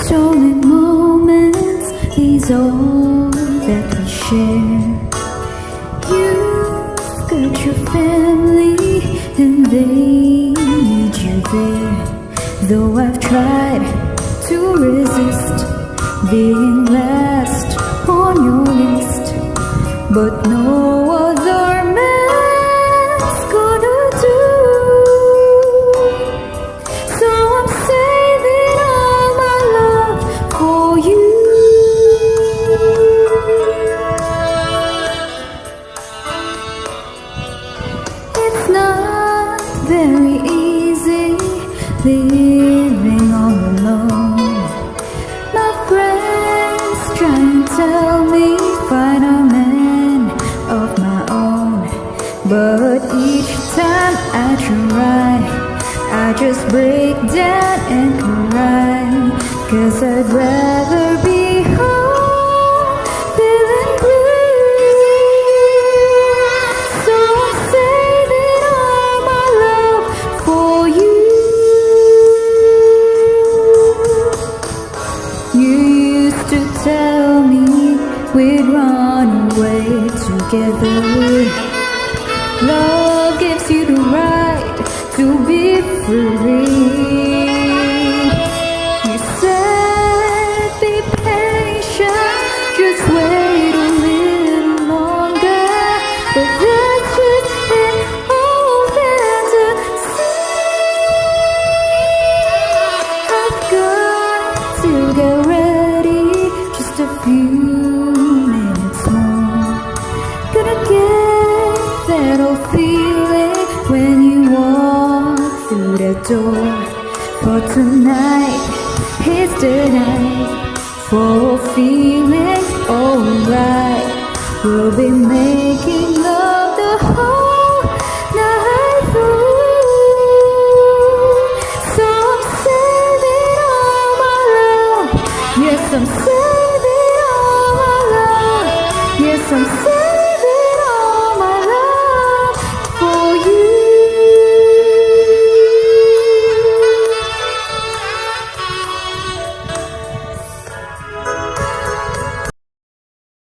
Stolen moments is all that we share. You've got your family and they need you there. Though I've tried to resist being last on your list, but no other man's gonna do. So I'm saving all my love for you. It's not very easy living all alone. My friends try and tell me find a man of my own, but each time I try, I just break down and cry, 'cause I'd rather be home feeling blue. So I'm saving all my love for you. You used to tell me we'd run away together. Love gives you the right to be free. You said be patient, just wait a little longer, but that's just an old fantasy. I've got to get ready, just a few minutes more. Gonna get that old feeling when you walk through that door. For tonight is the night for feeling alright. We'll be making